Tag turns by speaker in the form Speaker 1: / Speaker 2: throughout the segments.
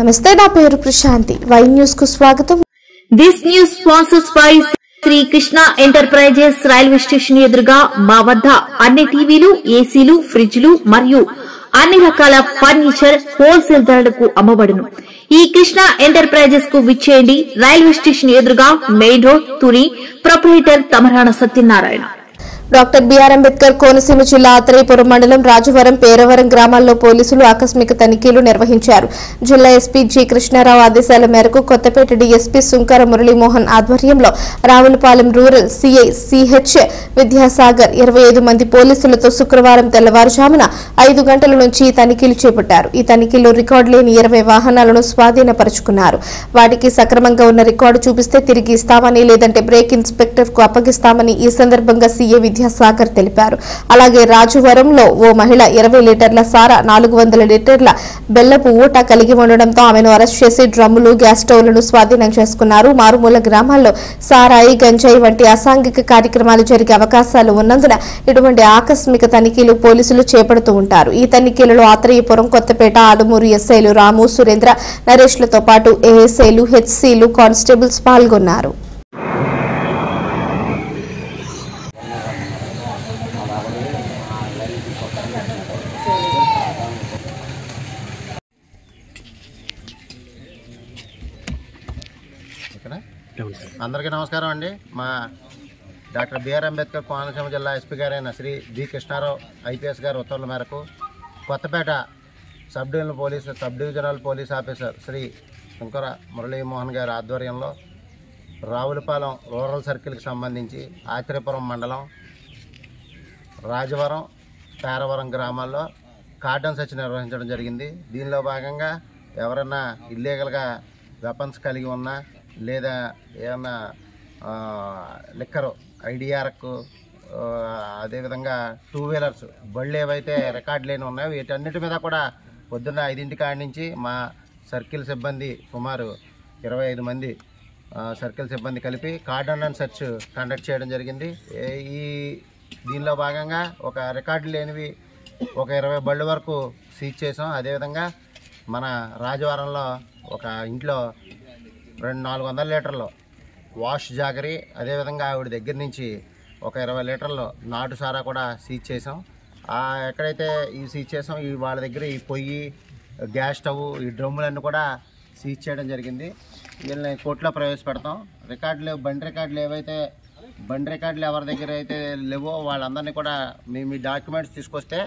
Speaker 1: నమస్తే, నా పేరు ప్రశాంతి. వై న్యూస్ కు స్వాగతం.
Speaker 2: This news sponsors by Shri Krishna enterprises. Railway station ఎదురుగా మా వద్ద అన్ని టీవీలు, ఏసీలు, ఫ్రిడ్జ్లు మరియు అన్ని రకాల ఫర్నిచర్ హోల్సేల్ ధరలకు అమ్మబడును. ఈ కృష్ణ ఎంటర్ప్రైజెస్ కు విచ్చేయండి. రైల్వే స్టేషన్ ఎదురుగా main road, Tuni. Proprietor Tamarana Satyanarayana.
Speaker 1: Doctor BR Ambedkar Konaseema జిల్లా ఆత్రేయపురం మండలం రాజవరం, పేరవరం గ్రామాల్లో పోలీసులు ఆకస్మిక తనిఖీలు నిర్వహించారు. జిల్లా ఎస్పీ జి కృష్ణారావు ఆదేశాల మేరకు కొత్తపేట డీఎస్పీ సుంకర మురళీమోహన్ ఆధ్వర్యంలో Ravulapalem rural CI CH Vidyasagar 25 మంది పోలీసులతో శుక్రవారం తెల్లవారుజామున 5 గంటల నుంచి తనిఖీలు చేపట్టారు. ఈ తనిఖీలో రికార్డు లేని 20 వాహనాలను స్వాధీనపరుచుకున్నారు. వాటికి సక్రమంగా ఉన్న రికార్డు చూపిస్తే తిరిగి ఇస్తామని, లేదంటే బ్రేక్ ఇన్స్పెక్టర్ కు అప్పగిస్తామని ఈ సందర్భంగా సీఏ విద్యాసాగర్ తెలిపారు. అలాగే రాజువరంలో ఓ మహిళ 20 లీటర్ల సారా, 400 లీటర్ల బెల్లపు ఊట కలిగి ఉండడంతో ఆమెను అరెస్ట్ చేసి డ్రమ్ములు, గ్యాస్ స్టవ్లను స్వాధీనం చేసుకున్నారు. మారుమూల గ్రామాల్లో సారాయి, గంజాయి వంటి అసాంఘిక కార్యక్రమాలు జరిగే అవకాశాలు ఉన్నందున ఇటువంటి ఆకస్మిక తనిఖీలు పోలీసులు చేపడుతూ ఉంటారు. ఈ తనిఖీలలో ఆత్రేయపురం, కొత్తపేట, ఆలమూరు ఎస్ఐలు రాము, సురేంద్ర, నరేష్లతో పాటు ఏఎస్ఐలు, హెచ్సీలు, కానిస్టేబుల్స్ పాల్గొన్నారు.
Speaker 3: అందరికీ నమస్కారం అండి. మా డాక్టర్ బిఆర్ అంబేద్కర్ కోనసీమ జిల్లా ఎస్పీ గారైన శ్రీ జి కృష్ణారావు ఐపీఎస్ గారి ఉత్తర్వుల మేరకు Kothapeta sub divisional police officer Shri Shankara Muralimohan గారి ఆధ్వర్యంలో రావులపాలెం రూరల్ సర్కిల్కి సంబంధించి ఆత్రేయపురం మండలం రాజవరం, పేరవరం గ్రామాల్లో కార్డన్ సెర్చ్ నిర్వహించడం జరిగింది. దీనిలో భాగంగా ఎవరన్నా ఇల్లీగల్గా వెపన్స్ కలిగి ఉన్నా, లేదా ఏమన్నా లిక్కరు, ఐడిఆర్కు, అదేవిధంగా 2 వీలర్స్ బళ్ళు ఏవైతే రికార్డు లేని ఉన్నాయో వీటన్నిటి మీద కూడా పొద్దున్న 5 కాడి నుంచి మా సర్కిల్ సిబ్బంది సుమారు 25 మంది సర్కిల్ సిబ్బంది కలిపి కార్డన్ అండ్ సెర్చ్ కండక్ట్ చేయడం జరిగింది. దీనిలో భాగంగా ఒక రికార్డు లేనివి ఒక 20 బళ్ళు వరకు సీజ్ చేసాం. అదేవిధంగా మన రాజవారంలో ఒక ఇంట్లో 400 లీటర్లు వాష్ జాగరీ, అదేవిధంగా ఆవిడ దగ్గర నుంచి ఒక 20 లీటర్లు నాటు సారా కూడా సీజ్ చేసాం. ఎక్కడైతే ఈ సీజ్ చేసాం, వాళ్ళ దగ్గర ఈ పొయ్యి, గ్యాస్ స్టవ్, ఈ డ్రమ్ములన్నీ కూడా సీజ్ చేయడం జరిగింది. వీళ్ళని కోర్టులో ప్రవేశపెడతాం. బండి రికార్డులు ఎవరి దగ్గర అయితే లేవో వాళ్ళందరినీ కూడా మీ డాక్యుమెంట్స్ తీసుకొస్తే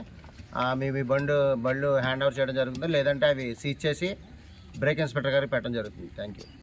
Speaker 3: మీ బళ్ళు హ్యాండ్ ఓవర్ చేయడం జరుగుతుంది. లేదంటే అవి సీజ్ చేసి బ్రేక్ ఇన్స్పెక్టర్ గారికి పెట్టడం జరుగుతుంది. Thank you.